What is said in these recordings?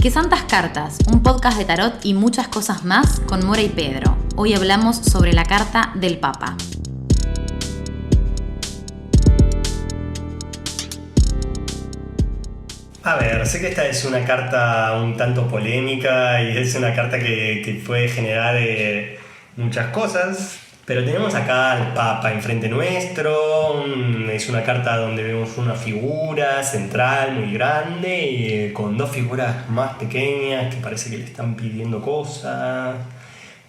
¿Qué santas cartas? Un podcast de tarot y muchas cosas más con Mora y Pedro. Hoy hablamos sobre la carta del Papa. A ver, sé que esta es una carta un tanto polémica y es una carta que puede generar muchas cosas, pero tenemos acá al Papa enfrente nuestro. Es una carta donde vemos una figura central muy grande y con dos figuras más pequeñas que parece que le están pidiendo cosas,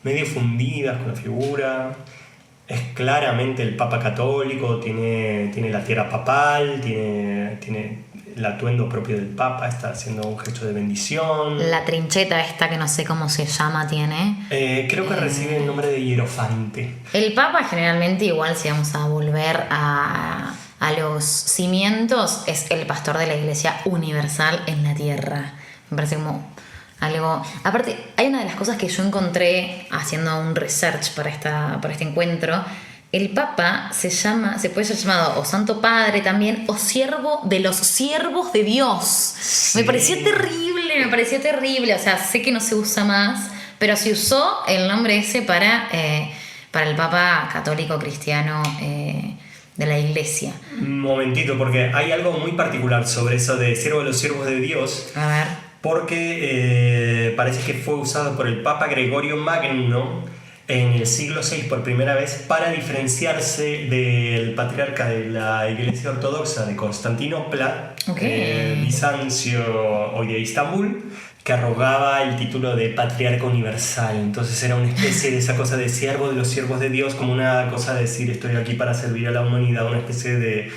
medio fundidas con la figura. Es claramente el Papa católico, tiene la tierra papal, tiene el atuendo propio del Papa, está haciendo un gesto de bendición. La trincheta esta que no sé cómo se llama tiene. Creo que recibe el nombre de hierofante. El Papa generalmente, igual si vamos a volver a los cimientos, es el pastor de la Iglesia universal en la tierra. Me parece como algo... Aparte, hay una de las cosas que yo encontré haciendo un research para este encuentro. El Papa se puede ser llamado o Santo Padre también, o siervo de los siervos de Dios. Sí. Me pareció terrible. O sea, sé que no se usa más, pero se usó el nombre ese para el Papa católico cristiano de la Iglesia. Un momentito, porque hay algo muy particular sobre eso de siervo de los siervos de Dios. A ver. Porque parece que fue usado por el Papa Gregorio Magno en el siglo VI por primera vez para diferenciarse del patriarca de la Iglesia Ortodoxa de Constantinopla, Bizancio, hoy de Istambul, que arrogaba el título de patriarca universal. Entonces era una especie de esa cosa de siervo de los siervos de Dios, como una cosa de decir estoy aquí para servir a la humanidad, una especie de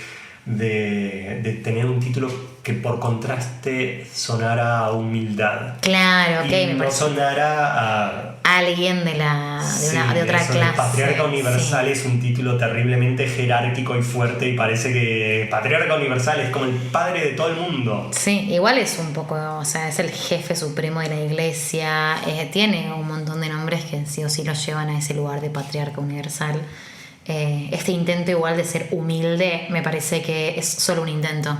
tener un título que por contraste sonara a humildad. Claro, ok. Y no sonara a alguien de otra clase. El patriarca universal es un título terriblemente jerárquico y fuerte, y parece que patriarca universal es como el padre de todo el mundo. Sí, igual es un poco, o sea, es el jefe supremo de la Iglesia, tiene un montón de nombres que sí o sí lo llevan a ese lugar de patriarca universal. Este intento igual de ser humilde me parece que es solo un intento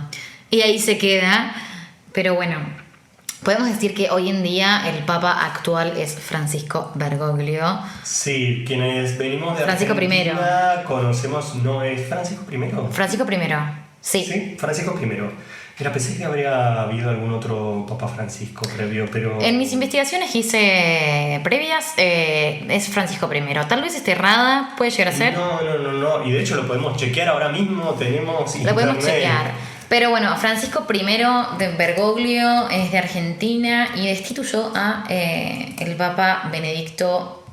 y ahí se queda, pero bueno, podemos decir que hoy en día el Papa actual es Francisco Bergoglio. Sí, quienes venimos de Francisco Argentina conocemos, ¿no es Francisco I? Francisco I, sí. Sí, Francisco I. Mira, pensé que habría habido algún otro Papa Francisco previo, pero... En mis investigaciones que hice previas, es Francisco I. Tal vez esté errada, puede llegar a ser. No. Y de hecho lo podemos chequear ahora mismo, tenemos internet. Lo podemos chequear. Pero bueno, Francisco I de Bergoglio es de Argentina y destituyó a el Papa Benedicto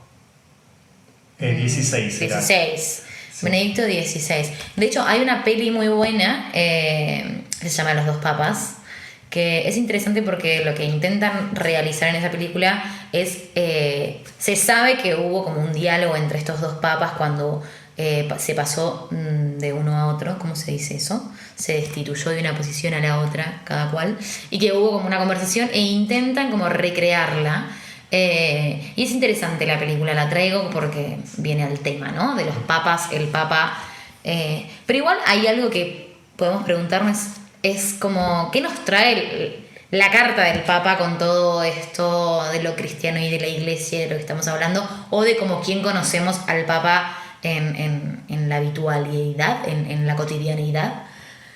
XVI. Sí. Benedicto XVI. De hecho, hay una peli muy buena, se llama Los dos papas, que es interesante porque lo que intentan realizar en esa película es... se sabe que hubo como un diálogo entre estos dos papas cuando se pasó de uno a otro, ¿cómo se dice eso? Se destituyó de una posición a la otra, cada cual, y que hubo como una conversación e intentan como recrearla. Y es interesante la película, la traigo porque viene al tema, ¿no? De los papas, el papa. Pero igual hay algo que podemos preguntarnos, es como, ¿qué nos trae la carta del Papa con todo esto de lo cristiano y de la Iglesia, de lo que estamos hablando? O de como quién conocemos al Papa en la habitualidad, en la cotidianidad.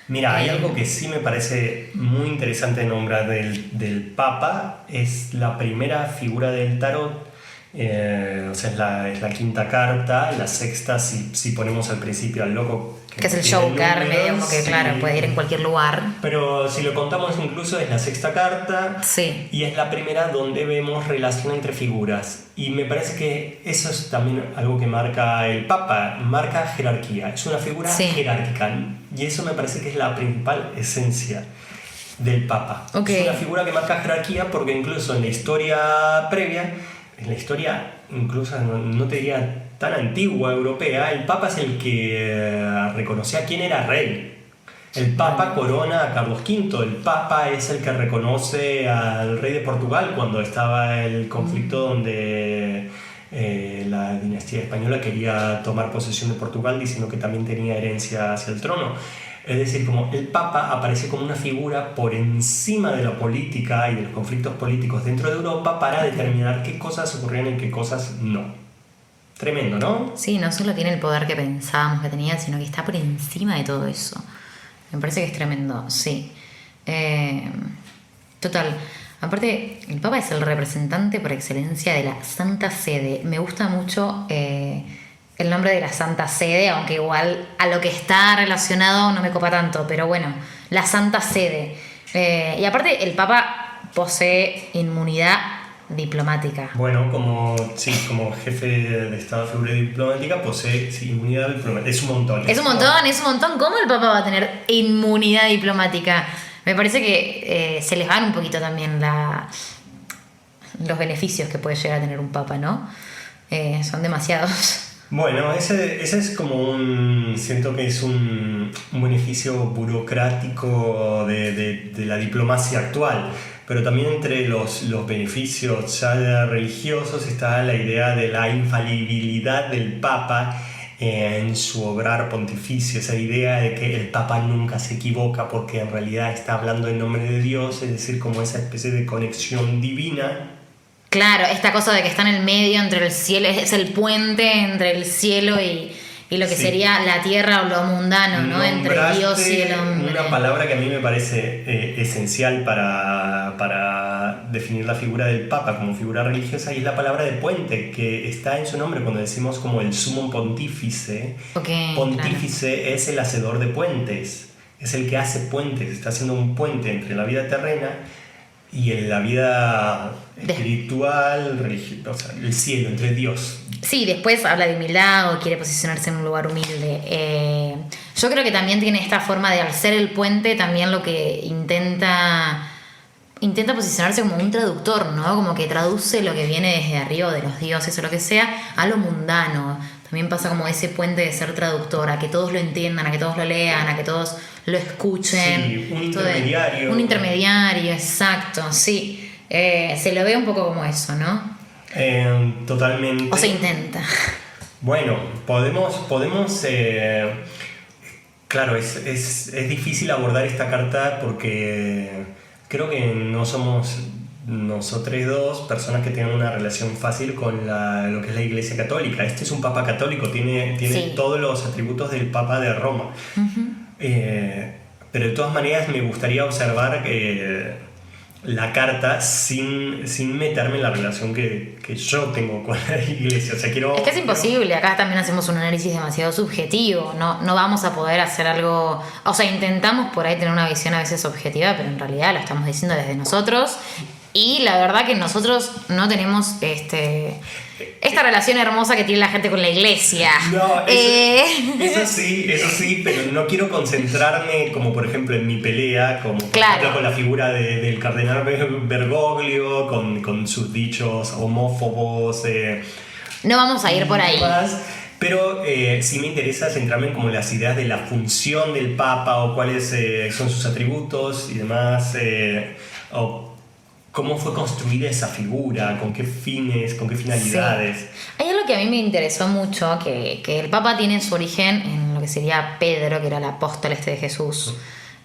Mira, hay algo que sí me parece muy interesante de nombrar del Papa, es la primera figura del tarot, o sea, es la quinta carta, la sexta si ponemos al principio al loco. Que es el Joker, medio como que, sí, claro, puede ir en cualquier lugar. Pero si lo contamos incluso es la sexta carta, sí, y es la primera donde vemos relación entre figuras. Y me parece que eso es también algo que marca el Papa, marca jerarquía, es una figura jerárquica. Y eso me parece que es la principal esencia del Papa. Es una figura que marca jerarquía porque incluso en la historia previa, en la historia incluso no te diría tan antigua europea, el Papa es el que reconocía quién era rey. El Papa corona a Carlos V, el Papa es el que reconoce al rey de Portugal cuando estaba el conflicto donde la dinastía española quería tomar posesión de Portugal diciendo que también tenía herencia hacia el trono. Es decir, como el Papa aparece como una figura por encima de la política y de los conflictos políticos dentro de Europa para determinar qué cosas ocurrían y qué cosas no. Tremendo, ¿no? Sí, no solo tiene el poder que pensábamos que tenía, sino que está por encima de todo eso. Me parece que es tremendo, sí. Total. Aparte, el Papa es el representante por excelencia de la Santa Sede. Me gusta mucho el nombre de la Santa Sede, aunque igual a lo que está relacionado no me copa tanto, pero bueno, la Santa Sede. Y aparte, el Papa posee inmunidad diplomática. Bueno, como jefe de Estado, figura diplomática, posee inmunidad diplomática. Es un montón. Es un montón. ¿Cómo el Papa va a tener inmunidad diplomática? Me parece que se les van un poquito también los beneficios que puede llegar a tener un Papa, ¿no? Son demasiados. Bueno, ese es como siento que es un beneficio burocrático de la diplomacia actual, pero también entre los beneficios ya religiosos está la idea de la infalibilidad del Papa en su obrar pontificio, esa idea de que el Papa nunca se equivoca porque en realidad está hablando en nombre de Dios, es decir, como esa especie de conexión divina. Claro, esta cosa de que está en el medio entre el cielo, es el puente entre el cielo y lo que sería la tierra o lo mundano, ¿no? Entre Dios y el hombre. Una palabra que a mí me parece esencial para definir la figura del Papa como figura religiosa, y es la palabra de puente, que está en su nombre cuando decimos como el sumo pontífice. Pontífice, claro. Es el hacedor de puentes, es el que hace puentes, está haciendo un puente entre la vida terrena y en la vida espiritual, religiosa, o sea, el cielo, entre Dios. Sí, después habla de humildad o quiere posicionarse en un lugar humilde. Yo creo que también tiene esta forma de, al ser el puente, también lo que intenta posicionarse como un traductor, ¿no? Como que traduce lo que viene desde arriba, de los dioses o lo que sea, a lo mundano. También pasa como ese puente de ser traductor, a que todos lo entiendan, a que todos lo lean, a que todos lo escuchen. Sí, un intermediario. Un intermediario, exacto, sí. Se lo ve un poco como eso, ¿no? Totalmente. O se intenta. Bueno, podemos claro, es difícil abordar esta carta porque creo que no somos nosotros dos personas que tengan una relación fácil con lo que es la Iglesia Católica. Este es un Papa católico, tiene Sí. todos los atributos del Papa de Roma. Uh-huh. Pero de todas maneras me gustaría observar la carta sin meterme en la relación que yo tengo con la Iglesia. O sea, es que es imposible, acá también hacemos un análisis demasiado subjetivo, no vamos a poder hacer algo, o sea, intentamos por ahí tener una visión a veces objetiva, pero en realidad lo estamos diciendo desde nosotros, y la verdad que nosotros no tenemos esta relación hermosa que tiene la gente con la Iglesia. No, eso sí, pero no quiero concentrarme como por ejemplo en mi pelea, como por ejemplo con la figura del cardenal Bergoglio, con sus dichos homófobos. No vamos a ir por ahí. Pero sí me interesa centrarme en como las ideas de la función del Papa o cuáles son sus atributos y demás, o cómo fue construida esa figura, con qué fines, con qué finalidades. Sí. Hay algo que a mí me interesó mucho, que el Papa tiene su origen en lo que sería Pedro, que era el apóstol de Jesús.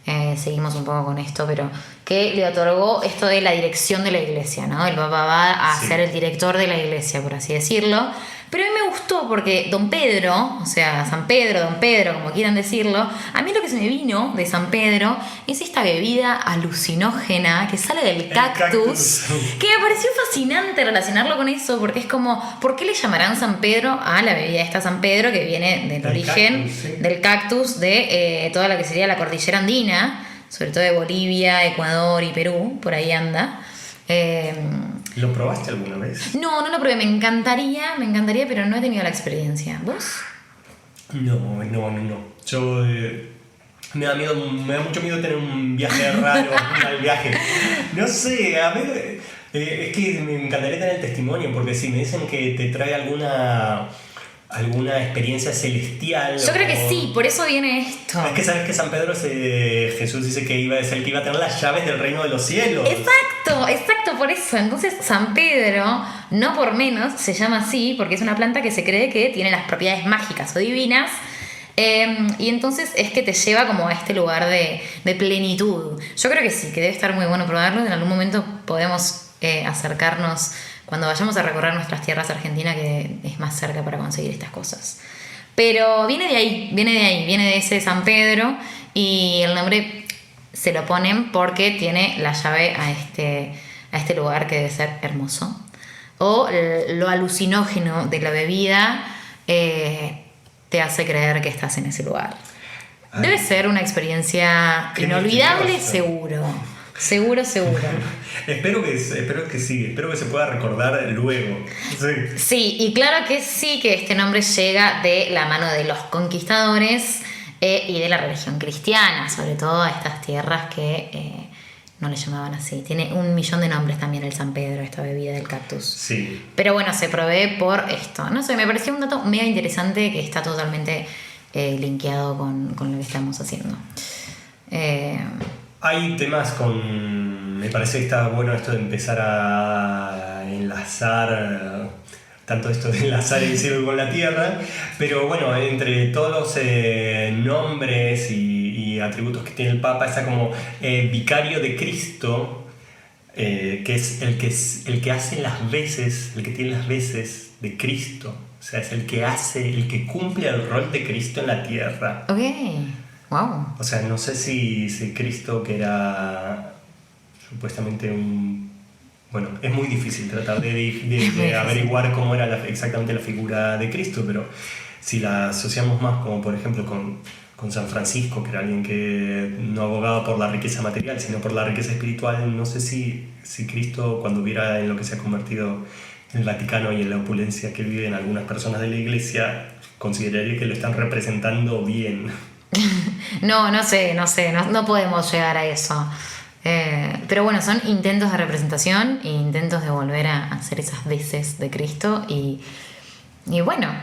Seguimos un poco con esto, pero que le otorgó esto de la dirección de la Iglesia, ¿no? El Papa va a ser el director de la Iglesia, por así decirlo. Pero a mí me gustó porque Don Pedro, o sea, San Pedro, Don Pedro, como quieran decirlo, a mí lo que se me vino de San Pedro es esta bebida alucinógena que sale del cactus, que me pareció fascinante relacionarlo con eso, porque es como, ¿por qué le llamarán San Pedro a la bebida esta San Pedro que viene del origen cactus, sí, del cactus de toda la que sería la cordillera andina, sobre todo de Bolivia, Ecuador y Perú, por ahí anda? ¿Lo probaste alguna vez? No lo probé, me encantaría, pero no he tenido la experiencia. ¿Vos? No. Yo me da mucho miedo tener un viaje raro, un mal viaje. No sé, a ver, es que me encantaría tener el testimonio, porque si me dicen que te trae alguna experiencia celestial. Yo creo que sí, por eso viene esto. Es que sabes que San Pedro Jesús dice que es el que iba a tener las llaves del reino de los cielos. Exacto, por eso. Entonces San Pedro, no por menos, se llama así, porque es una planta que se cree que tiene las propiedades mágicas o divinas Y entonces es que te lleva como a este lugar de plenitud. Yo creo que sí, que debe estar muy bueno probarlo. En algún momento podemos acercarnos cuando vayamos a recorrer nuestras tierras argentinas, que es más cerca para conseguir estas cosas. Pero viene de ahí, viene de ese San Pedro, y el nombre se lo ponen porque tiene la llave a este lugar que debe ser hermoso. O lo alucinógeno de la bebida te hace creer que estás en ese lugar. Debe ser una experiencia inolvidable, seguro. Seguro. Espero que sí, espero que se pueda recordar luego. Sí, y claro que sí, que este nombre llega de la mano de los conquistadores y de la religión cristiana, sobre todo a estas tierras que no le llamaban así. Tiene 1.000.000 de nombres también el San Pedro, esta bebida del cactus. Sí. Pero bueno, se provee por esto. No sé, me pareció un dato mega interesante que está totalmente linkeado con lo que estamos haciendo. Hay temas me parece que está bueno esto de empezar a enlazar, tanto esto de enlazar el cielo con la tierra, pero bueno, entre todos los nombres y atributos que tiene el Papa está como vicario de Cristo, que es el que hace las veces, el que tiene las veces de Cristo, o sea, es el que cumple el rol de Cristo en la tierra. Ok. Wow. O sea, no sé si Cristo, que era supuestamente bueno, es muy difícil tratar de averiguar cómo era exactamente la figura de Cristo, pero si la asociamos más como por ejemplo con San Francisco, que era alguien que no abogaba por la riqueza material, sino por la riqueza espiritual, no sé si Cristo, cuando viera en lo que se ha convertido en el Vaticano y en la opulencia que viven algunas personas de la Iglesia, consideraría que lo están representando bien. No sé, no podemos llegar a eso. Pero bueno, son intentos de representación e intentos de volver a hacer esas veces de Cristo y bueno,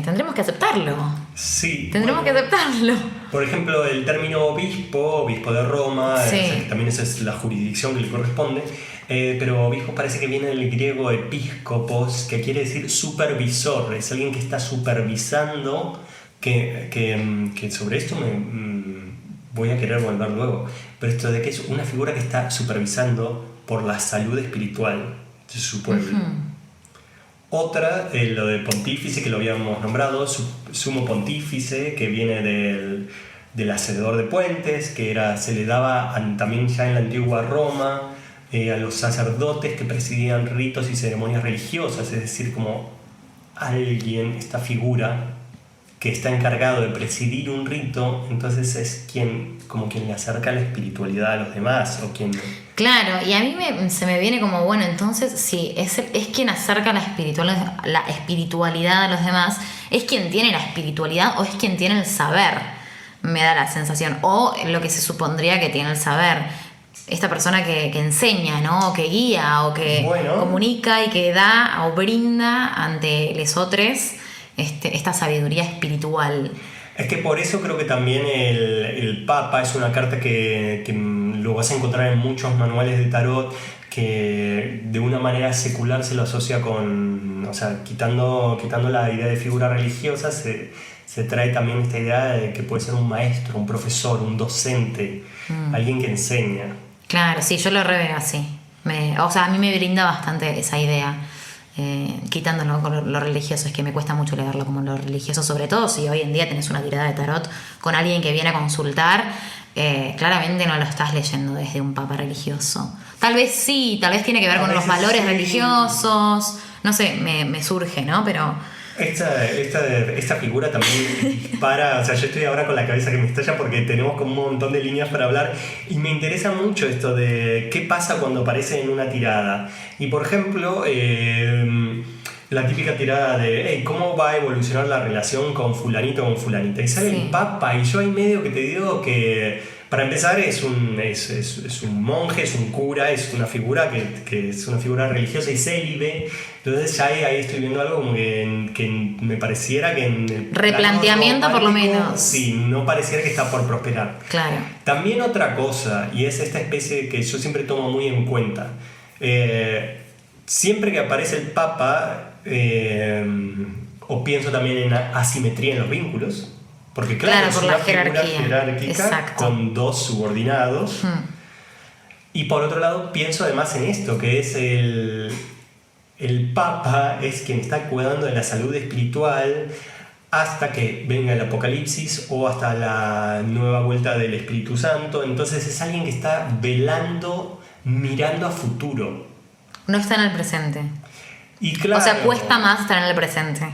tendremos que aceptarlo. Sí. Tendremos que aceptarlo. Por ejemplo, el término obispo de Roma, sí. Que también esa es la jurisdicción que le corresponde, pero obispo parece que viene del griego episcopos, que quiere decir supervisor, es alguien que está supervisando. Que sobre esto voy a querer volver luego, pero esto de que es una figura que está supervisando por la salud espiritual de su pueblo. Otra, lo de pontífice, que lo habíamos nombrado, sumo pontífice, que viene del hacedor de puentes, que se le daba también ya en la antigua Roma a los sacerdotes que presidían ritos y ceremonias religiosas, es decir, como alguien, esta figura que está encargado de presidir un rito, entonces es quien le acerca la espiritualidad a los demás, o quien... Claro, y a mí se me viene como, bueno, entonces sí, es quien acerca la espiritualidad a los demás, es quien tiene la espiritualidad o es quien tiene el saber, me da la sensación, o lo que se supondría que tiene el saber. Esta persona que enseña, ¿no? O que guía, o que comunica y que da o brinda ante los otros esta sabiduría espiritual. Es que por eso creo que también el Papa es una carta que lo vas a encontrar en muchos manuales de tarot, que de una manera secular se lo asocia con, o sea, quitando la idea de figura religiosa, se trae también esta idea de que puede ser un maestro, un profesor, un docente, alguien que enseña. Claro, sí, yo lo reveo así. O sea, a mí me brinda bastante esa idea. Quitándolo con lo religioso, es que me cuesta mucho leerlo como lo religioso, sobre todo si hoy en día tenés una tirada de tarot con alguien que viene a consultar, claramente no lo estás leyendo desde un papa religioso. Tal vez sí, tal vez tiene que ver con los valores religiosos, no sé, me surge, ¿no? Pero esta figura también dispara, o sea, yo estoy ahora con la cabeza que me estalla porque tenemos como un montón de líneas para hablar y me interesa mucho esto de qué pasa cuando aparece en una tirada. Y por ejemplo, la típica tirada de hey, ¿cómo va a evolucionar la relación con fulanito o con fulanita? Y sale el Papa y yo ahí medio que te digo que para empezar es un monje, es un cura, es una figura que es una figura religiosa y célibe. Entonces ya ahí estoy viendo algo como que me pareciera que en el replanteamiento por lo menos. Sí, no pareciera que está por prosperar. Claro. También otra cosa, y es esta especie que yo siempre tomo muy en cuenta. Siempre que aparece el Papa, o pienso también en asimetría en los vínculos, Porque claro, es por una la figura jerarquía. jerárquica Exacto. con dos subordinados. Y por otro lado, pienso además en esto, que es el Papa es quien está cuidando de la salud espiritual hasta que venga el Apocalipsis o hasta la nueva vuelta del Espíritu Santo. Entonces es alguien que está velando, mirando a futuro. No está en el presente. Y claro, O sea, cuesta más estar en el presente.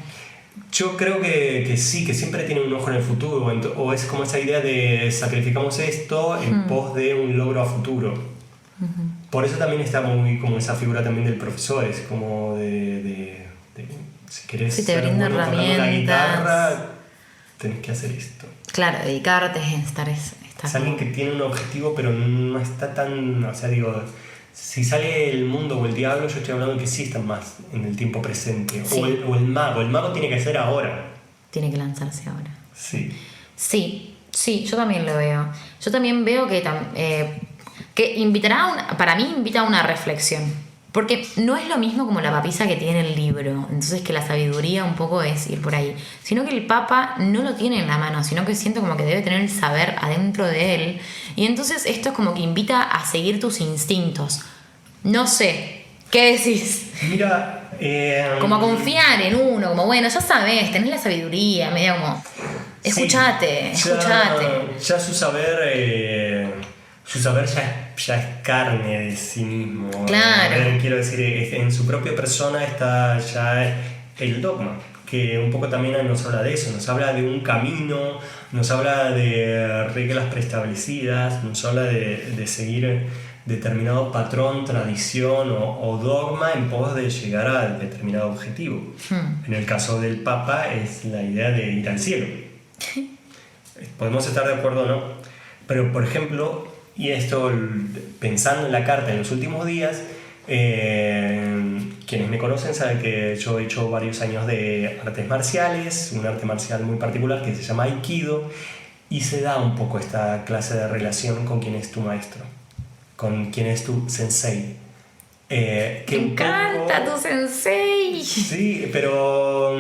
yo creo que sí, que siempre tiene un ojo en el futuro, o es como esa idea de sacrificamos esto en pos de un logro a futuro. Por eso también está muy como esa figura también del profesor, es como de si querés Si te ser brinda bueno tocando la herramientas. guitarra, tenés que hacer esto. Claro, dedicarte, estar Es alguien que tiene un objetivo, pero no está tan, o sea, digo, si sale el mundo o el diablo, yo estoy hablando de que sí están más en el tiempo presente. Sí. O el mago tiene que ser ahora. Tiene que lanzarse ahora. Sí. Sí, yo también lo veo. Yo también veo que invitará para mí invita a una reflexión. Porque no es lo mismo como la papisa que tiene el libro. Entonces que la sabiduría un poco es ir por ahí. Sino que el Papa no lo tiene en la mano, sino que siento como que debe tener el saber adentro de él. Y entonces esto es como que invita a seguir tus instintos. No sé, ¿qué decís? Mira, Como a confiar en uno, como bueno, ya sabes, tenés la sabiduría, medio como... Escuchate. Ya su saber ya es carne de sí mismo. Claro. Quiero decir, en su propia persona está ya el dogma, que un poco también nos habla de eso, nos habla de un camino, nos habla de reglas preestablecidas, nos habla de seguir determinado patrón, tradición o dogma en pos de llegar a determinado objetivo. En el caso del Papa es la idea de ir al cielo. Podemos estar de acuerdo o no, pero por ejemplo, y esto pensando en la carta en los últimos días, quienes me conocen saben que yo he hecho varios años de artes marciales, un arte marcial muy particular que se llama Aikido, y se da un poco esta clase de relación con quien es tu maestro, con quien es tu sensei. Me encanta tu sensei. Sí, pero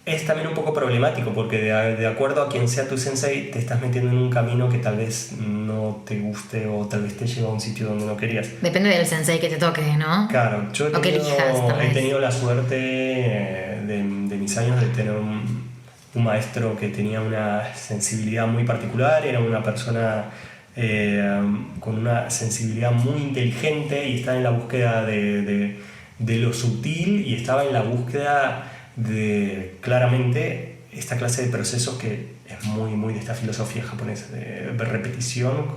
es también un poco problemático porque de acuerdo a quien sea tu sensei te estás metiendo en un camino que tal vez no te guste o tal vez te lleva a un sitio donde no querías. Depende del sensei que te toque, ¿no? Claro, yo he tenido la suerte de mis años de tener un maestro que tenía una sensibilidad muy particular, era una persona con una sensibilidad muy inteligente y estaba en la búsqueda de lo sutil y estaba en la búsqueda de claramente esta clase de procesos que es muy, muy de esta filosofía japonesa, de repetición,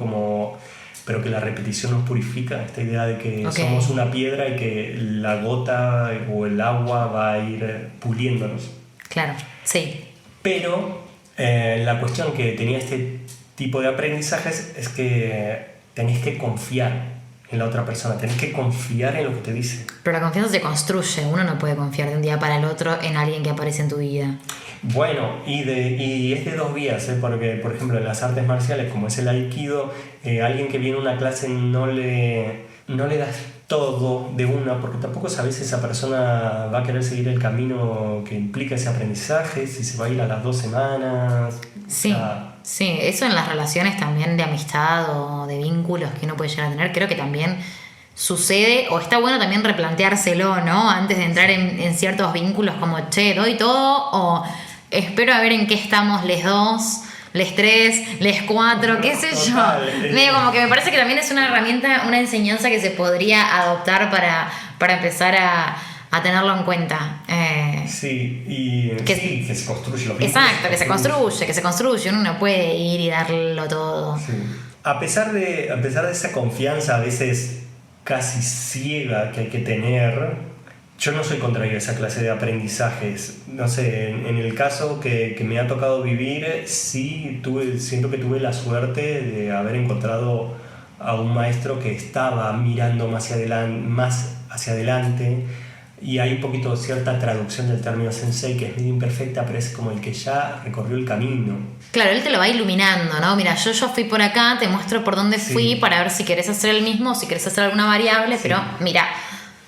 pero que la repetición nos purifica, esta idea de que somos una piedra y que la gota o el agua va a ir puliéndonos. Claro, sí. Pero la cuestión que tenía este tipo de aprendizajes es que tenés que confiar en la otra persona, tenés que confiar en lo que te dice. Pero la confianza se construye, uno no puede confiar de un día para el otro en alguien que aparece en tu vida. Bueno, y es de dos vías, porque por ejemplo en las artes marciales, como es el Aikido, alguien que viene a una clase no le das todo de una, porque tampoco sabes si esa persona va a querer seguir el camino que implica ese aprendizaje, si se va a ir a las 2 semanas. Sí. Sí, eso en las relaciones también de amistad o de vínculos que uno puede llegar a tener, creo que también sucede, o está bueno también replanteárselo, ¿no? Antes de entrar en ciertos vínculos como, che, doy todo, o espero a ver en qué estamos les dos, les tres, les cuatro, qué sé yo. Medio como que me parece que también es una herramienta, una enseñanza que se podría adoptar para empezar a tenerlo en cuenta. Sí, que se construye lo que exacto, que se construye, uno no puede ir y darlo todo. Sí. A pesar de esa confianza a veces casi ciega que hay que tener, yo no soy contrario a esa clase de aprendizajes. No sé, en el caso que me ha tocado vivir, sí siento que tuve la suerte de haber encontrado a un maestro que estaba mirando más hacia adelante. Y hay un poquito cierta traducción del término sensei que es medio imperfecta, pero es como el que ya recorrió el camino. Claro, él te lo va iluminando, ¿no? Mira, yo fui por acá, te muestro por dónde fui para ver si querés hacer el mismo o si querés hacer alguna variable, pero mira,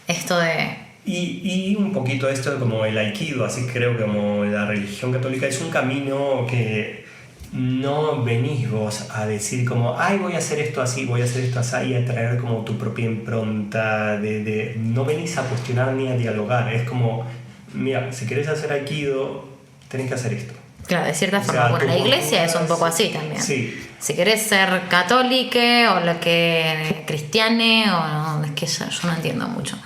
esto de Y un poquito esto como el aikido, así creo que como la religión católica es un camino que no venís vos a decir como, ay, voy a hacer esto así, voy a hacer esto así, y a traer como tu propia impronta, no venís a cuestionar ni a dialogar, es como, mira, si querés hacer aikido, tenés que hacer esto. Claro, de cierta forma. Bueno, la iglesia es un poco así también. Sí. Si querés ser católica o lo que cristiane, o es que yo no entiendo mucho.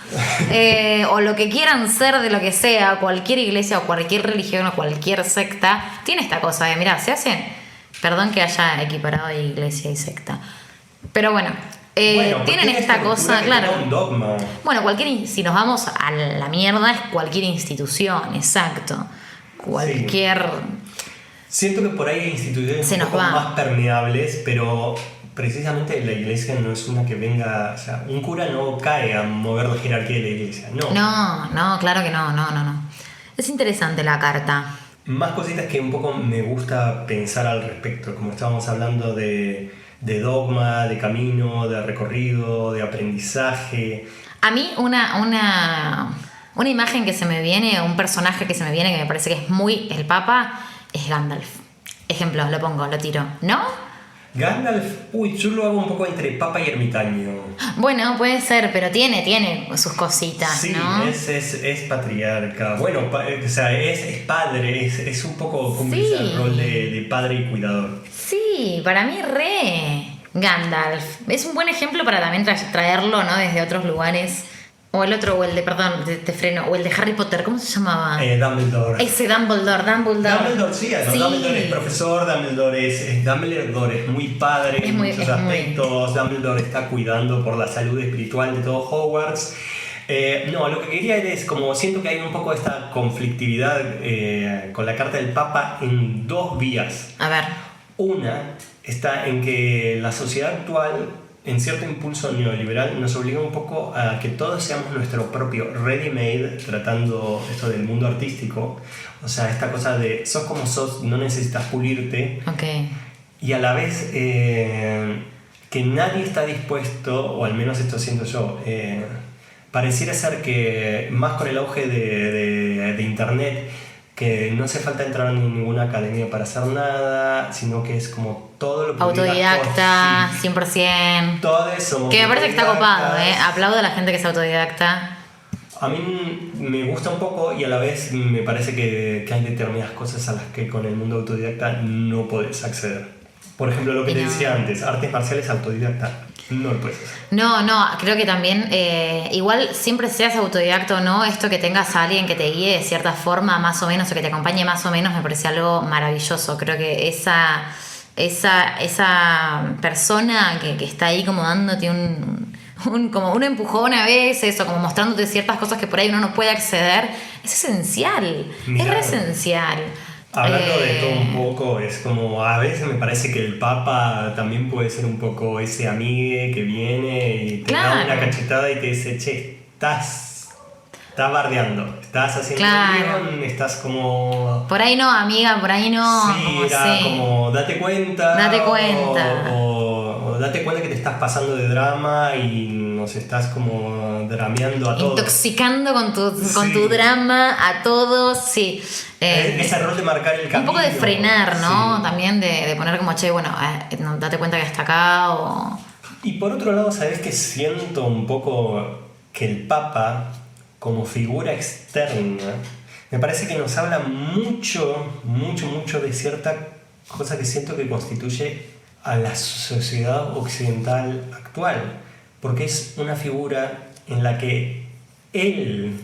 O lo que quieran ser de lo que sea, cualquier iglesia o cualquier religión o cualquier secta, tiene esta cosa de, mirá, se hacen, perdón que haya equiparado iglesia y secta, pero bueno, tienen esta cosa, claro. Un dogma. Bueno, si nos vamos a la mierda, es cualquier institución, exacto. Cualquier... Siento que por ahí hay instituciones un poco más permeables, pero precisamente la iglesia no es una que venga... O sea, un cura no cae a mover la jerarquía de la iglesia, no. No, claro que no. Es interesante la carta. Más cositas que un poco me gusta pensar al respecto, como estábamos hablando de dogma, de camino, de recorrido, de aprendizaje. A mí una imagen que se me viene, un personaje que se me viene que me parece que es muy el Papa, es Gandalf. Ejemplo, lo tiro, ¿no? Gandalf, yo lo hago un poco entre papa y ermitaño. Bueno, puede ser, pero tiene sus cositas, sí, ¿no? Es patriarca. Bueno, o sea, es padre, es un poco cumple el rol de padre y cuidador. Sí, para mí Gandalf. Es un buen ejemplo para también traerlo, ¿no? Desde otros lugares. O el otro, te freno, o el de Harry Potter, ¿cómo se llamaba? Dumbledore. Ese Dumbledore. Dumbledore, sí. Dumbledore es profesor, Dumbledore es muy padre en muchos aspectos. Dumbledore está cuidando por la salud espiritual de todo Hogwarts. Lo que quería es como siento que hay un poco esta conflictividad con la carta del Papa en dos vías. A ver. Una está en que la sociedad actual, en cierto impulso neoliberal, nos obliga un poco a que todos seamos nuestro propio ready-made, tratando esto del mundo artístico. O sea, esta cosa de sos como sos, no necesitas pulirte. Okay. Y a la vez que nadie está dispuesto, o al menos esto siento yo, pareciera ser que más con el auge de internet, que no hace falta entrar en ninguna academia para hacer nada, sino que es como todo lo que autodidacta, 100%. Todo eso. Que me parece que está copado, aplaudo a la gente que es autodidacta. A mí me gusta un poco y a la vez me parece que hay determinadas cosas a las que con el mundo autodidacta no puedes acceder. Por ejemplo, lo que te decía antes, artes marciales autodidacta. No lo puedes hacer. No, creo que también, igual siempre seas autodidacta o no, esto que tengas a alguien que te guíe de cierta forma más o menos, o que te acompañe más o menos, me parece algo maravilloso. Creo que esa persona que está ahí como dándote como un empujón a veces, o como mostrándote ciertas cosas que por ahí uno no puede acceder, es esencial. Mirá, es re esencial. Hablando de todo un poco, es como a veces me parece que el Papa también puede ser un poco ese amigue que viene y te da una cachetada y te dice, che, estás bardeando, estás haciendo guión, estás como... Por ahí no, amiga, por ahí no. Sí, como date cuenta. O date cuenta que te estás pasando de drama y nos estás como drameando a todos. Intoxicando con tu drama a todos, sí. Ese rol de marcar el camino. Un poco de frenar, ¿no? Sí. También de poner como, che, bueno, date cuenta que está acá o... Y por otro lado, ¿sabes qué? Siento un poco que el Papa, como figura externa, me parece que nos habla mucho de cierta cosa que siento que constituye a la sociedad occidental actual, porque es una figura en la que él,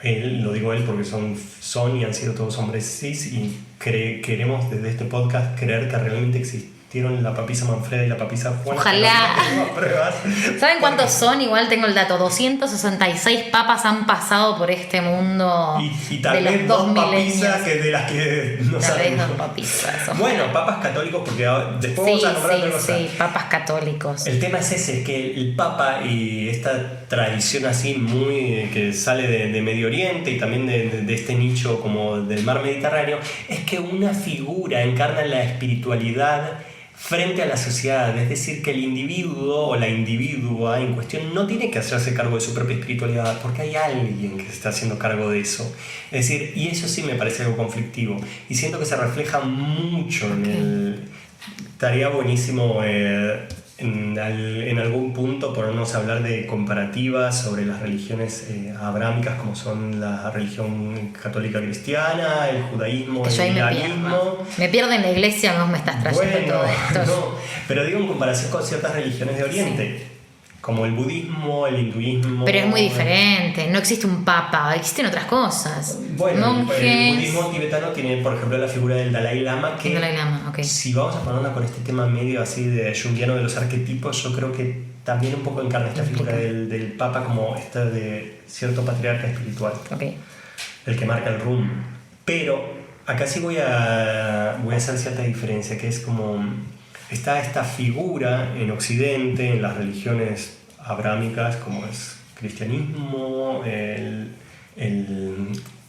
lo digo él porque son y han sido todos hombres cis y queremos desde este podcast creer que realmente existieron la papisa Manfreda y la papisa Juana. Ojalá. No tengo pruebas. ¿Saben cuántos son? Igual tengo el dato. 266 papas han pasado por este mundo. Y tal vez dos papisas que de las que no sabemos. Dos papisas. Bueno, papas católicos, porque después vamos a nombrar otra cosa. Sí, papas católicos. El tema es ese, que el Papa y esta tradición así muy que sale de Medio Oriente y también de este nicho como del mar Mediterráneo, es que una figura encarna la espiritualidad frente a la sociedad, es decir, que el individuo o la individua en cuestión no tiene que hacerse cargo de su propia espiritualidad, porque hay alguien que se está haciendo cargo de eso. Es decir, y eso sí me parece algo conflictivo, y siento que se refleja mucho en el... Estaría buenísimo en algún punto ponernos a hablar de comparativas sobre las religiones abrámicas, como son la religión católica cristiana, el judaísmo, el islamismo. Me pierdo en la iglesia, vos me estás trayendo todo esto. No, pero digo en comparación con ciertas religiones de Oriente, como el budismo, el hinduismo. Pero es muy diferente, no existe un papa, existen otras cosas. Bueno, monjes. El budismo tibetano tiene, por ejemplo, la figura del Dalai Lama, que Dalai Lama, okay. Si vamos a ponernos con este tema medio así de junguiano de los arquetipos, yo creo que también un poco encarna esta figura del papa como esta de cierto patriarca espiritual, okay. El que marca el rumbo. Pero acá sí voy a hacer cierta diferencia, que es como está esta figura en Occidente, en las religiones abrámicas, como es cristianismo, el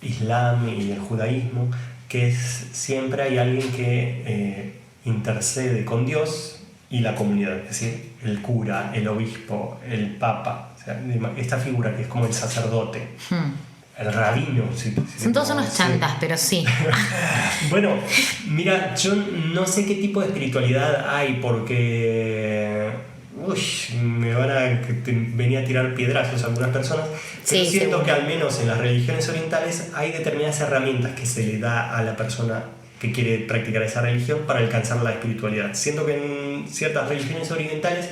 islam y el judaísmo, que es siempre hay alguien que intercede con Dios y la comunidad, es decir, el cura, el obispo, el papa, o sea, esta figura que es como el sacerdote, el rabino. Son todos unos chantas, pero sí. Bueno, mira, yo no sé qué tipo de espiritualidad hay, porque me van a venir a tirar piedrazos a algunas personas, pero siento seguro que al menos en las religiones orientales hay determinadas herramientas que se le da a la persona que quiere practicar esa religión para alcanzar la espiritualidad. Siento que en ciertas religiones orientales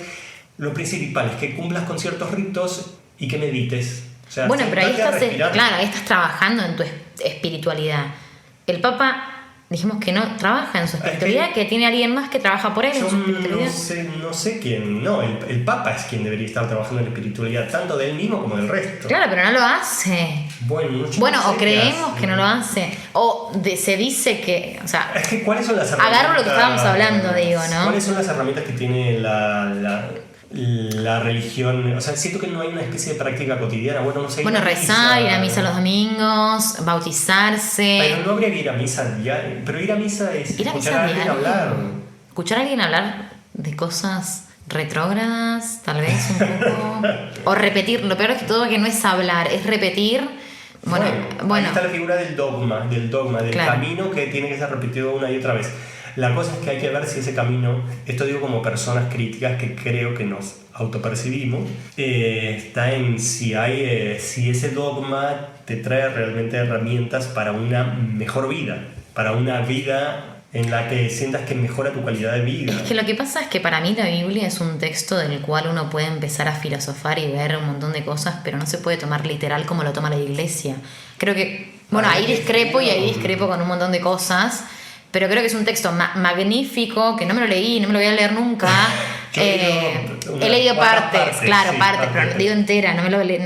lo principal es que cumplas con ciertos ritos y que medites. O sea, bueno, pero ahí ahí estás trabajando en tu espiritualidad. El Papa, dijimos que no trabaja en su espiritualidad, que tiene alguien más que trabaja por él en su espiritualidad. No sé quién, no, el Papa es quien debería estar trabajando en la espiritualidad, tanto de él mismo como del resto. Claro, pero no lo hace. Bueno, o creemos que no lo hace, o se dice que, o sea, es que ¿cuáles son las herramientas? Agarro lo que estábamos hablando, digo, ¿no? ¿Cuáles son las herramientas que tiene la religión? O sea, siento que no hay una especie de práctica cotidiana. Bueno, rezar, ir a misa los domingos, bautizarse. Pero no habría que ir a misa diario. Pero ir a misa es escuchar a alguien hablar. Escuchar a alguien hablar de cosas retrógradas, tal vez un poco. O repetir. Lo peor es que todo que no es hablar, es repetir. Bueno. Ahí está la figura del dogma, del claro, camino que tiene que ser repetido una y otra vez. La cosa es que hay que ver si ese camino, esto digo como personas críticas que creo que nos autopercibimos, está en si ese dogma te trae realmente herramientas para una mejor vida, para una vida en la que sientas que mejora tu calidad de vida. Es que lo que pasa es que para mí la Biblia es un texto del cual uno puede empezar a filosofar y ver un montón de cosas, pero no se puede tomar literal como lo toma la Iglesia. Creo que, ahí discrepo con un montón de cosas. Pero creo que es un texto magnífico, que no me lo leí, no me lo voy a leer nunca. He leído partes, pero digo entera, no me la leí,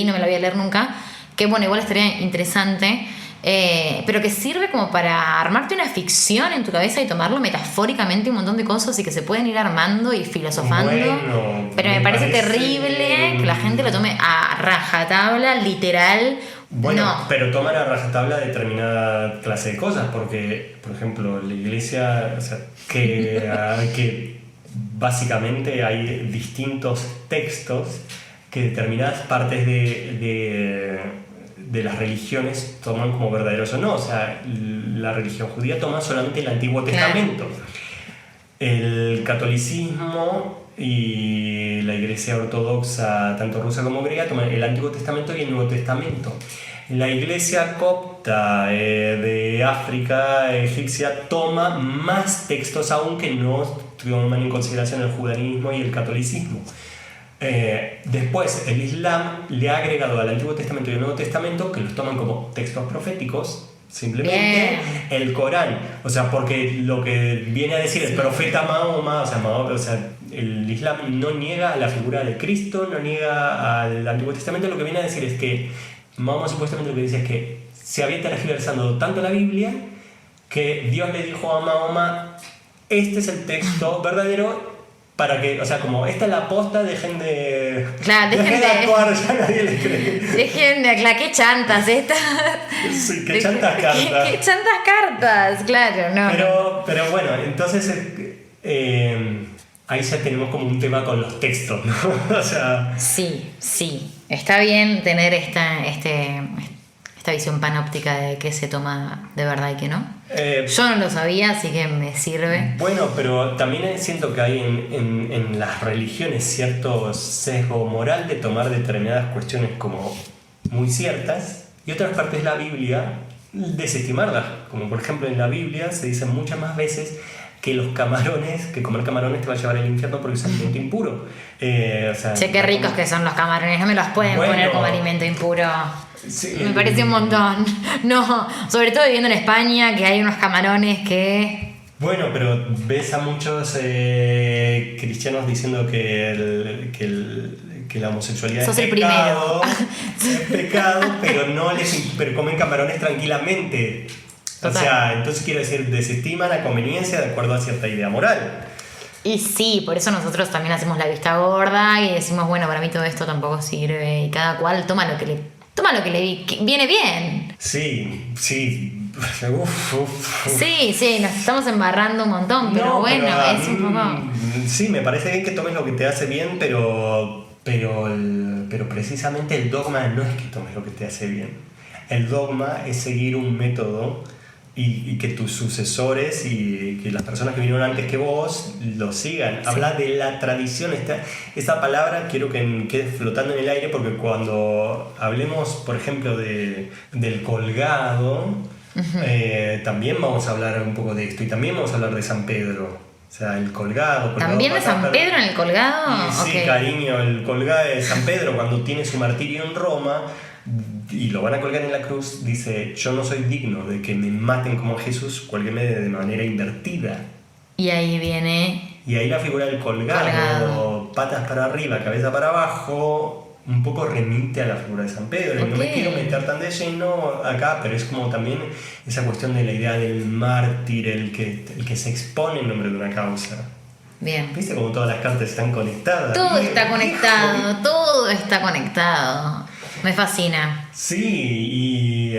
no me la voy a leer nunca. Que igual estaría interesante, pero que sirve como para armarte una ficción en tu cabeza y tomarlo metafóricamente un montón de cosas y que se pueden ir armando y filosofando. Pero me parece terrible que la gente lo tome a rajatabla, literal. Bueno, pero toman a rajatabla determinada clase de cosas, porque, por ejemplo, la Iglesia, o sea, que básicamente hay distintos textos que determinadas partes de las religiones toman como verdaderos o no. O sea, la religión judía toma solamente el Antiguo Testamento. El catolicismo y la Iglesia ortodoxa, tanto rusa como griega, toman el Antiguo Testamento y el Nuevo Testamento. La Iglesia copta de África egipcia toma más textos aún que no toman en consideración el judaísmo y el catolicismo. Después el Islam le ha agregado al Antiguo Testamento y al Nuevo Testamento, que los toman como textos proféticos, simplemente. El Corán, o sea, porque lo que viene a decir el profeta Mahoma, o sea, el Islam no niega a la figura de Cristo, no niega al Antiguo Testamento. Lo que viene a decir es que Mahoma supuestamente lo que dice es que se había tergiversado tanto la Biblia que Dios le dijo a Mahoma: este es el texto verdadero, para que, o sea, como esta es la posta, dejen de actuar, ya nadie les cree. Dejen de actuar, qué chantas estas. Sí, qué chantas cartas. Qué chantas cartas, claro, no. Pero bueno, entonces ahí ya tenemos como un tema con los textos, ¿no? O sea... Sí. Está bien tener esta visión panóptica de qué se toma de verdad y qué no. Yo no lo sabía, así que me sirve. Bueno, pero también siento que hay en las religiones cierto sesgo moral de tomar determinadas cuestiones como muy ciertas y otras partes de la Biblia desestimarlas. Como por ejemplo en la Biblia se dice muchas más veces que comer camarones te va a llevar al infierno porque es alimento impuro. Che, qué ricos que son los camarones, no me los pueden poner como alimento impuro. Sí, me parece un montón. No, sobre todo viviendo en España, que hay unos camarones que... Bueno, pero ves a muchos cristianos diciendo que la homosexualidad Sos es el pecado, primero. es pecado, pero comen camarones tranquilamente. Total. O sea, entonces quiero decir, desestiman la conveniencia de acuerdo a cierta idea moral. Y sí, por eso nosotros también hacemos la vista gorda y decimos, bueno, para mí todo esto tampoco sirve y cada cual toma lo que le viene bien. Sí. Sí, nos estamos embarrando un montón, pero bueno, es un poco... Sí, me parece bien que tomes lo que te hace bien, pero precisamente el dogma no es que tomes lo que te hace bien. El dogma es seguir un método y que tus sucesores y que las personas que vinieron antes que vos lo sigan. Sí. Habla de la tradición. Esta palabra quiero que quede flotando en el aire porque cuando hablemos, por ejemplo, del colgado, también vamos a hablar un poco de esto y también vamos a hablar de San Pedro. O sea, el colgado. ¿También de San Pedro en el colgado? Sí, okay. Cariño, el colgado de San Pedro cuando tiene su martirio en Roma y lo van a colgar en la cruz, dice: yo no soy digno de que me maten como a Jesús, cuélgueme de manera invertida. Y ahí viene... Y ahí la figura del colgado, patas para arriba, cabeza para abajo, un poco remite a la figura de San Pedro. Okay. No me quiero meter tan de lleno acá, pero es como también esa cuestión de la idea del mártir, el que se expone en nombre de una causa. Bien. ¿Viste cómo todas las cartas están conectadas? Todo está conectado. Me fascina. Sí, y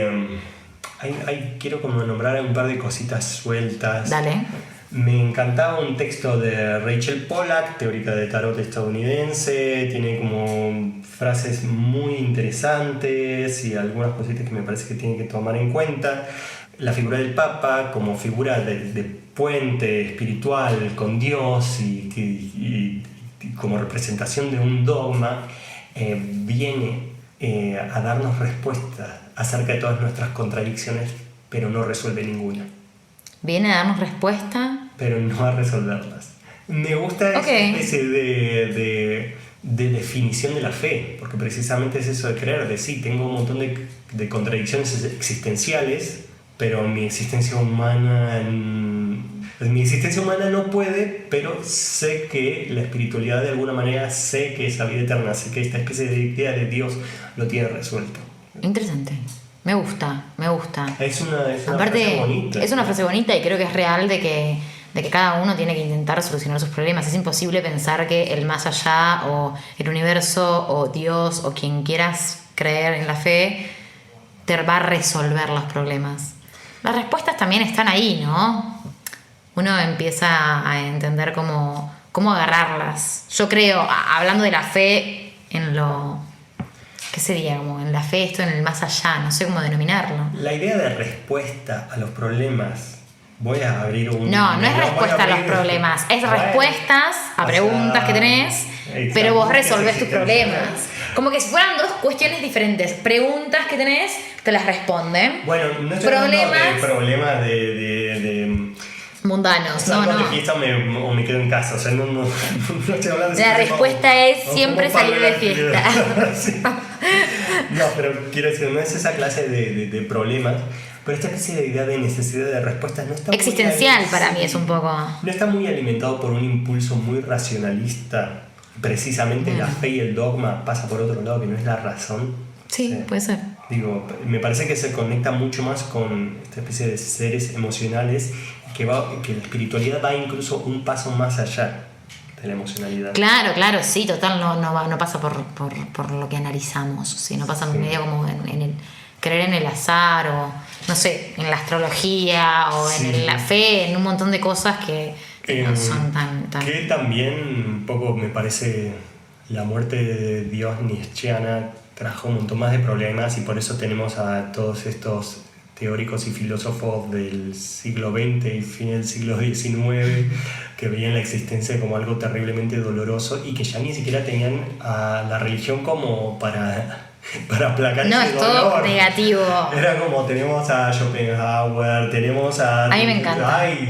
quiero como nombrar un par de cositas sueltas. Dale. Me encantaba un texto de Rachel Pollack, teórica de tarot estadounidense. Tiene como frases muy interesantes y algunas cositas que me parece que tienen que tomar en cuenta. La figura del Papa como figura de puente espiritual con Dios y como representación de un dogma, viene a darnos respuestas acerca de todas nuestras contradicciones, pero no resuelve ninguna. ¿Viene a darnos respuesta? Pero no a resolverlas. Me gusta esa especie de definición de la fe, porque precisamente es eso de creer, de sí, tengo un montón de contradicciones existenciales, pero mi existencia humana no puede, pero sé que la espiritualidad de alguna manera, sé que esa vida eterna, sé que esta especie de idea de Dios lo tiene resuelto. Interesante. Me gusta. Es una Aparte, frase bonita. Es una frase bonita y creo que es real de que cada uno tiene que intentar solucionar sus problemas. Es imposible pensar que el más allá o el universo o Dios o quien quieras creer en la fe te va a resolver los problemas. Las respuestas también están ahí, ¿no? Uno empieza a entender cómo agarrarlas. Yo creo, hablando de la fe en lo... ¿Qué sería? Como en la fe, esto en el más allá, no sé cómo denominarlo. La idea de respuesta a los problemas. Voy a abrir un... No es respuesta a los problemas, es respuestas a preguntas que tenés, exacto, pero vos resolvés tus problemas. Como que si fueran dos cuestiones diferentes. Preguntas que tenés, te las responden. Bueno, no estoy hablando de problemas de mundanos, no. de fiesta o me quedo en casa, o sea, no estoy hablando de... La respuesta es siempre salir de fiesta. Sí. No, pero quiero decir, no es esa clase de problemas, pero esta especie de idea de necesidad de respuestas no está existencial para mí es un poco... No está muy alimentado por un impulso muy racionalista. Precisamente la fe y el dogma pasa por otro lado que no es la razón. Sí, puede ser. Digo, me parece que se conecta mucho más con esta especie de seres emocionales que la espiritualidad va incluso un paso más allá de la emocionalidad. Claro, sí, total, no pasa por lo que analizamos, sino pasa medio como en el creer en el azar o, no sé, en la astrología o en la fe, en un montón de cosas que que no son tan... Que también un poco me parece la muerte de Dios nietzscheana trajo un montón más de problemas y por eso tenemos a todos estos teóricos y filósofos del siglo XX y fin del siglo XIX que veían la existencia como algo terriblemente doloroso y que ya ni siquiera tenían a la religión como para aplacar ese dolor. No, es todo negativo. Era como, tenemos a Schopenhauer, tenemos a... A mí me encanta. Ay,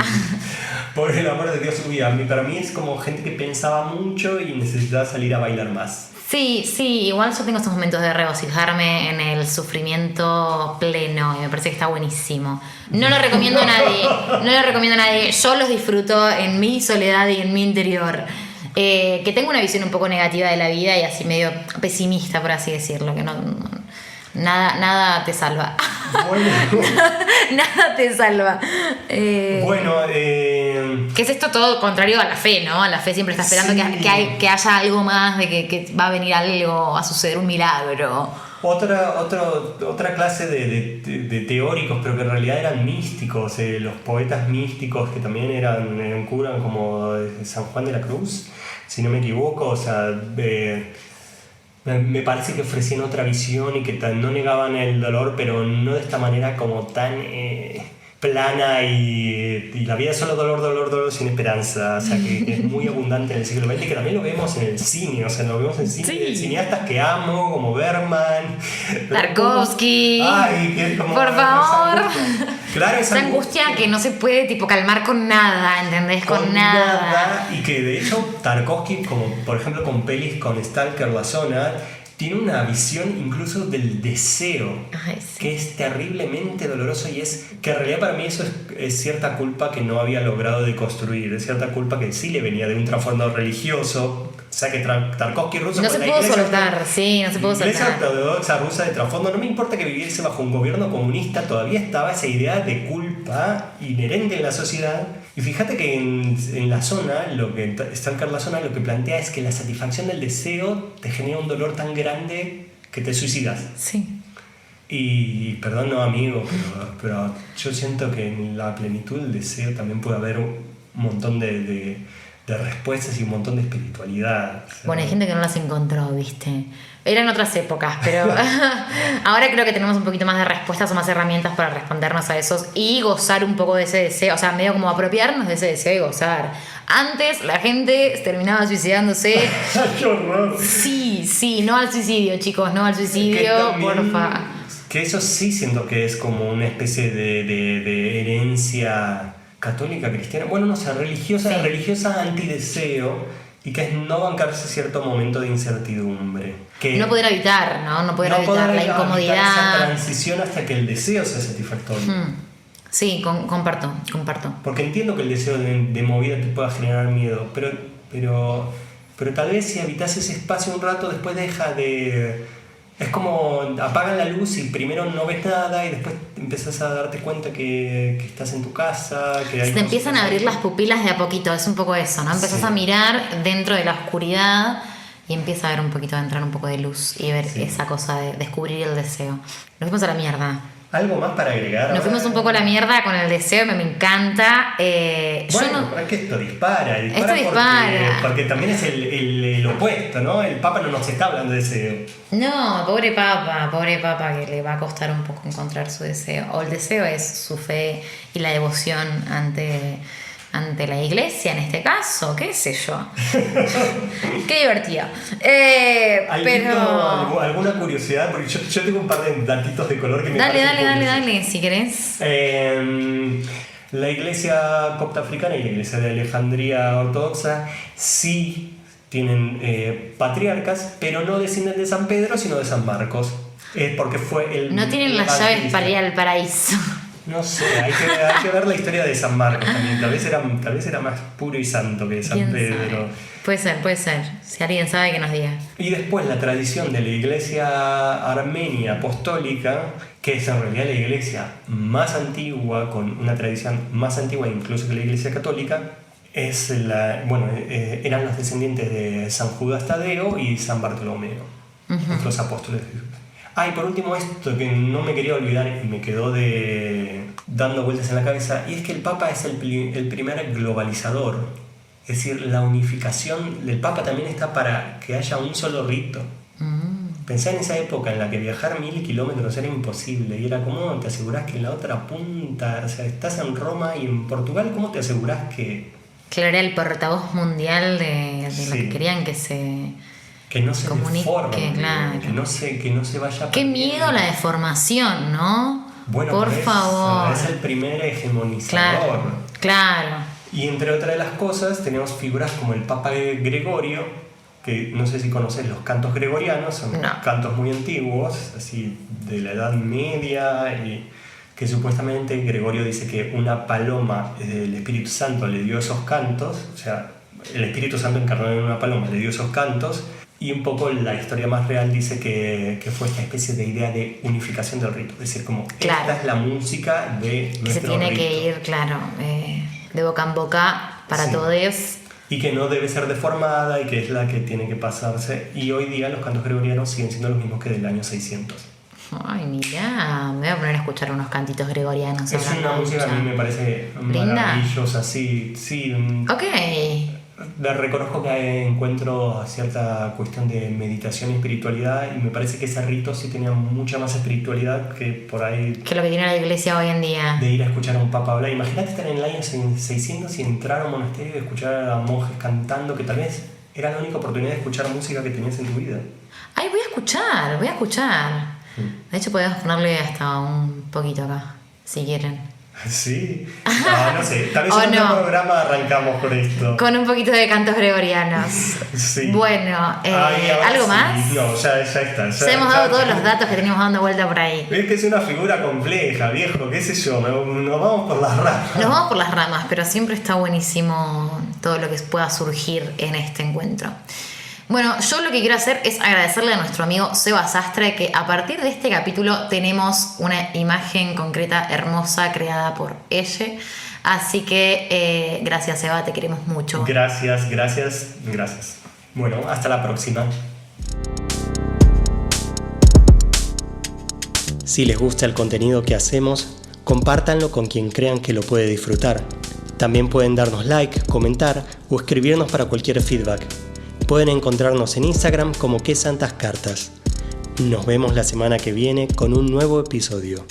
por el amor de Dios, para mí es como gente que pensaba mucho y necesitaba salir a bailar más. Sí, igual yo tengo estos momentos de regocijarme en el sufrimiento pleno y me parece que está buenísimo. No lo recomiendo a nadie, yo los disfruto en mi soledad y en mi interior. Que tengo una visión un poco negativa de la vida y así medio pesimista, por así decirlo, que nada te salva. Bueno. Nada te salva. Bueno, ¿qué es esto todo contrario a la fe, no? La fe siempre está esperando que haya algo más, de que va a venir algo, va a suceder un milagro. Otra clase de teóricos, pero que en realidad eran místicos, los poetas místicos que también eran curas, como San Juan de la Cruz, si no me equivoco, o sea, me parece que ofrecían otra visión y que no negaban el dolor, pero no de esta manera como tan plana y la vida es solo dolor sin esperanza, o sea, que es muy abundante en el siglo XX y que también lo vemos en el cine, o sea, lo vemos en cine, sí. Cineastas que amo, como Bergman, Tarkovsky, por favor. Claro, esa angustia que no se puede tipo calmar con nada, ¿entendés? Con nada. Y que de hecho Tarkovsky, como por ejemplo con pelis con Stalker, La Zona, tiene una visión incluso del deseo. Ay, sí. Que es terriblemente doloroso y es que en realidad para mí eso es cierta culpa que no había logrado deconstruir, es cierta culpa que sí le venía de un trasfondo religioso. O sea que Tarkovsky ruso no se pudo soltar, sí, no se pudo soltar. La iglesia ortodoxa rusa de trasfondo, no me importa que viviese bajo un gobierno comunista, todavía estaba esa idea de culpa inherente en la sociedad. Y fíjate que en La Zona, Stalker La Zona, lo que plantea es que la satisfacción del deseo te genera un dolor tan grande que te suicidas. Sí. Y perdón, no amigo, pero yo siento que en la plenitud del deseo también puede haber un montón de respuestas y un montón de espiritualidad. O sea, bueno, hay gente que no las encontró, ¿viste? Eran otras épocas, pero ahora creo que tenemos un poquito más de respuestas o más herramientas para respondernos a esos y gozar un poco de ese deseo, o sea, medio como apropiarnos de ese deseo y gozar. Antes la gente terminaba suicidándose. ¡Qué horror! Sí, no al suicidio, chicos, no al suicidio, porfa. Que eso sí siento que es como una especie de herencia católica, cristiana, bueno, no sé, religiosa antideseo, y que es no bancarse cierto momento de incertidumbre. Que no poder evitar, ¿no? No poder evitar la incomodidad. Esa transición hasta que el deseo sea satisfactorio. Sí, comparto. Porque entiendo que el deseo de movida te pueda generar miedo, pero tal vez si habitas ese espacio un rato, después deja de... Es como apagan la luz y primero no ves nada y después empezás a darte cuenta que estás en tu casa, que hay... Se te empiezan a abrir las pupilas de a poquito, es un poco eso, ¿no? Empezás a mirar dentro de la oscuridad y empieza a ver un poquito, a entrar un poco de luz y ver esa cosa de descubrir el deseo. Nos fuimos a la mierda. ¿Algo más para agregar? Nos fuimos un poco a la mierda con el deseo, me encanta. Bueno, es que esto dispara porque también es el opuesto, ¿no? El Papa no nos está hablando de deseo. No, pobre Papa que le va a costar un poco encontrar su deseo. O el deseo es su fe y la devoción ante la iglesia en este caso, qué sé yo. Qué divertido. Pero... ¿Alguna curiosidad? Porque yo tengo un par de datitos de color que me Dale, si querés. La iglesia copta africana y la iglesia de Alejandría ortodoxa sí tienen patriarcas, pero no descienden de San Pedro, sino de San Marcos. Porque fue el... No tienen las llaves para ir al paraíso. No sé, hay que ver la historia de San Marcos también. Tal vez era más puro y santo que San Pedro. Puede ser. Si alguien sabe, que nos diga. Y después la tradición de la iglesia armenia apostólica, que es en realidad la iglesia más antigua, con una tradición más antigua incluso que la iglesia católica, eran los descendientes de San Judas Tadeo y San Bartolomeo, los apóstoles de Jesús. Y por último esto que no me quería olvidar y me quedó dando vueltas en la cabeza, y es que el Papa es el primer globalizador. Es decir, la unificación del Papa también está para que haya un solo rito. Pensá en esa época en la que viajar 1000 kilómetros era imposible y era como te asegurás que en la otra punta, o sea, estás en Roma y en Portugal, ¿cómo te asegurás que...? Claro, era el portavoz mundial de lo que querían que se... Que no se deforme, claro. que no se vaya... Qué miedo la deformación, ¿no? Bueno, por favor. Es el primer hegemonizador. Claro. Y entre otras de las cosas tenemos figuras como el Papa Gregorio, que no sé si conoces los cantos gregorianos, son cantos muy antiguos, así de la Edad Media, y que supuestamente Gregorio dice que una paloma del Espíritu Santo le dio esos cantos, o sea, el Espíritu Santo encarnado en una paloma le dio esos cantos, y un poco la historia más real dice que fue esta especie de idea de unificación del rito, es decir, como esta es la música de nuestro rito. Se tiene que ir, claro, de boca en boca para todos. Y que no debe ser deformada y que es la que tiene que pasarse. Y hoy día los cantos gregorianos siguen siendo los mismos que del año 600. Ay, mira, me voy a poner a escuchar unos cantitos gregorianos. Es una música que a mí me parece maravillosa, sí. Ok. Le reconozco que encuentro cierta cuestión de meditación y espiritualidad y me parece que ese rito sí tenía mucha más espiritualidad que por ahí... Que lo que tiene la iglesia hoy en día. De ir a escuchar a un papa hablar. Imagínate estar en el año 600 y entrar a un monasterio y escuchar a monjes cantando, que tal vez era la única oportunidad de escuchar música que tenías en tu vida. Ay, voy a escuchar. De hecho podemos ponerle hasta un poquito acá, si quieren. Sí, no sé, tal vez en otro programa arrancamos con esto. Con un poquito de cantos gregorianos. Sí. Bueno, ¿algo más? No, ya está. Ya hemos dado todos los datos que teníamos dando vuelta por ahí. Es que es una figura compleja, viejo, qué sé yo, nos vamos por las ramas. Nos vamos por las ramas, pero siempre está buenísimo todo lo que pueda surgir en este encuentro. Bueno, yo lo que quiero hacer es agradecerle a nuestro amigo Seba Sastre, que a partir de este capítulo tenemos una imagen concreta, hermosa, creada por ella. Así que gracias, Seba, te queremos mucho. Gracias. Bueno, hasta la próxima. Si les gusta el contenido que hacemos, compártanlo con quien crean que lo puede disfrutar. También pueden darnos like, comentar o escribirnos para cualquier feedback. Pueden encontrarnos en Instagram como Qué Santas Cartas. Nos vemos la semana que viene con un nuevo episodio.